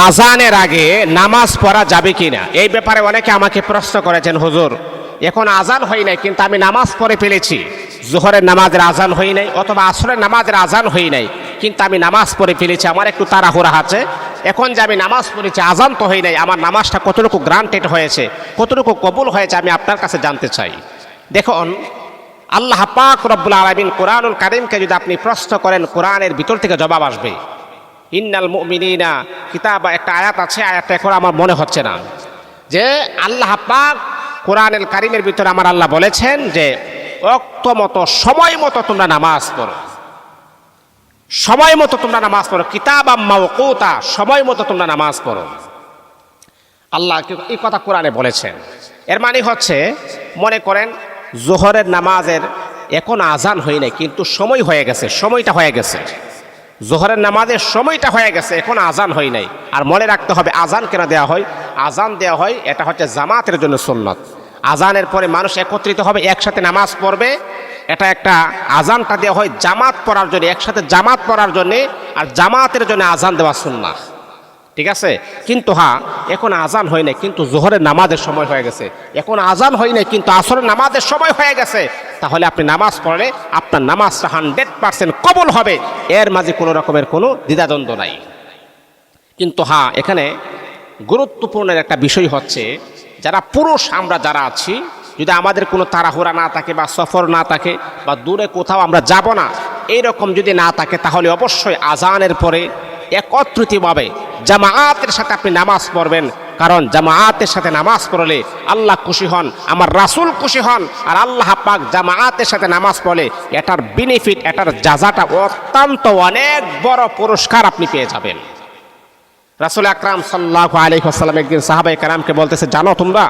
আজানের আগে নামাজ পড়া যাবে কিনা, এই ব্যাপারে অনেকে আমাকে প্রশ্ন করেছেন, হুজুর এখন আজান হয় নাই কিন্তু আমি নামাজ পড়ে ফেলেছি, জোহরের নামাজের আজান হয় নাই অথবা আসরের নামাজের আজান হয় নাই কিন্তু আমি নামাজ পড়ে ফেলেছি, আমার একটু তাড়াহুড়া আছে, এখন যে আমি নামাজ পড়েছি আজান তো হয় নাই, আমার নামাজটা কতটুকু গ্রান্টেড হয়েছে, কতটুকু কবুল হয়েছে আমি আপনার কাছে জানতে চাই। দেখুন, আল্লাহ পাক রব্বুল আলামিন কোরআনুল কারীমকে যদি আপনি প্রশ্ন করেন, কোরআনের ভিতর থেকে জবাব আসবে। ইন্নাল মুমিনিনা কিতাবা, একটা আয়াত আছে, আয়াতটা এখন আমার মনে হচ্ছে না, যে আল্লাহ পাক কোরআনুল কারীমের ভিতরে আমার আল্লাহ বলেছেন যে ওয়াক্ত মতো সময় মতো তোমরা নামাজ পড়ো, সময় মতো তোমরা নামাজ পড়ো, কিতাবাম মাওকুতা, সময় মতো তোমরা নামাজ পড়ো। আল্লাহ এই কথা কোরআনে বলেছেন। এর মানে হচ্ছে, মনে করেন জোহরের নামাজের এখন আজান হয় নাই কিন্তু সময় হয়ে গেছে, সময়টা হয়ে গেছে, জোহরের নামাজের সময়টা হয়ে গেছে, এখন আজান হয় নাই। আর মনে রাখতে হবে আজান কেন দেওয়া হয়, আজান দেওয়া হয় এটা হচ্ছে জামাতের জন্য সুন্নত। আজানের পরে মানুষ একত্রিত হবে, একসাথে নামাজ পড়বে, এটা একটা আজানটা দেওয়া হয় জামাত পড়ার জন্য, একসাথে জামাত পড়ার জন্য, আর জামাতের জন্য আজান দেওয়া সুন্নাহ, ঠিক আছে। কিন্তু হ্যাঁ, এখন আজান হয় নাই কিন্তু জোহরের নামাজের সময় হয়ে গেছে, এখন আজান হয় নাই কিন্তু আসরের নামাজের সময় হয়ে গেছে, তাহলে আপনি নামাজ পড়লে আপনার নামাজটা 100% কবুল হবে, এর মাঝে কোনো রকমের কোনো দ্বিধাদ্বন্দ্ব নাই। কিন্তু হ্যাঁ, এখানে গুরুত্বপূর্ণ একটা বিষয় হচ্ছে, যারা পুরুষ আমরা যারা আছি, যদি আমাদের কোনো তাড়াহুড়া না থাকে বা সফর না থাকে বা দূরে কোথাও আমরা যাব না, এইরকম যদি না থাকে, তাহলে অবশ্যই আজানের পরে একত্রিতভাবে জামাআতের সাথে আপনি নামাজ পড়বেন। কারণ জামাআতের সাথে নামাজ পড়লে আল্লাহ খুশি হন, আমার রাসূল খুশি হন, আর আল্লাহ পাক জামাআতের সাথে নামাজ পড়লে এটার বেনিফিট, এটার জাযাটা অত্যন্ত অনেক বড় পুরস্কার আপনি পেয়ে যাবেন। রাসূল আকরাম সাল্লাল্লাহু আলাইহি ওয়াসাল্লাম একদিন সাহাবায়ে কেরামকে বলতেছে, জানো তোমরা,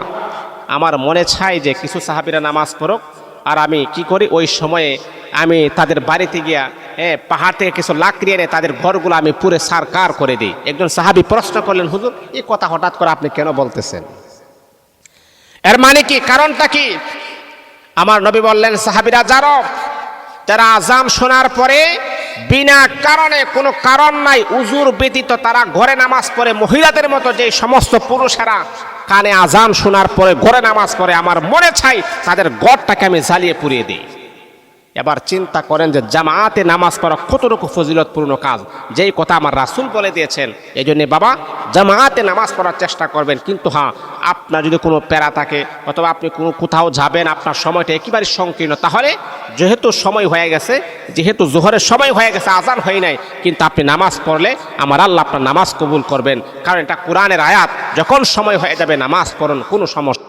আমার মনে চাই যে কিছু সাহাবীরা নামাজ পড়ুক, আর আমি কি করি, ওই সময়ে আমি তাদের বাড়িতে গিয়া পাহাড় থেকে কিছু লাকড়ি এনে তাদের ঘরগুলো আমি পুরে সারকার করে দিই। একজন সাহাবী প্রশ্ন করলেন, হুজুর এই কথা হঠাৎ করে আপনি কেন বলতেছেন, এর মানে কি, কারণটা কি? আমার নবী বললেন, সাহাবীরা যারা আজান শোনার পরে বিনা কারণে, কোনো কারণ নাই, উজুর ব্যতীত তারা ঘরে নামাজ পড়ে, মহিলাদের মতো যে সমস্ত পুরুষেরা কানে আজান শোনার পরে ঘরে নামাজ পড়ে, আমার মনে চাই তাদের ঘরটাকে আমি জ্বালিয়ে পুড়িয়ে দিই। এবার চিন্তা করেন যে জামাআতে নামাজ পড়া কতটুকু ফজিলতপূর্ণ কাজ, যেই কথা আমার রাসূল বলে দিয়েছেন। এই জন্যে বাবা, জামাআতে নামাজ পড়ার চেষ্টা করবেন। কিন্তু হ্যাঁ, আপনার যদি কোনো প্যারা থাকে অথবা আপনি কোনো কোথাও যাবেন, আপনার সময়টা একেবারে সংকীর্ণ, তাহলে যেহেতু সময় হয়ে গেছে, যেহেতু জোহরের সময় হয়ে গেছে, আজান হয় নাই, কিন্তু আপনি নামাজ পড়লে আমার আল্লাহ আপনার নামাজ কবুল করবেন। কারণ এটা কোরআনের আয়াত, যখন সময় হয়ে যাবে নামাজ পড়ুন, কোনো সমস্যা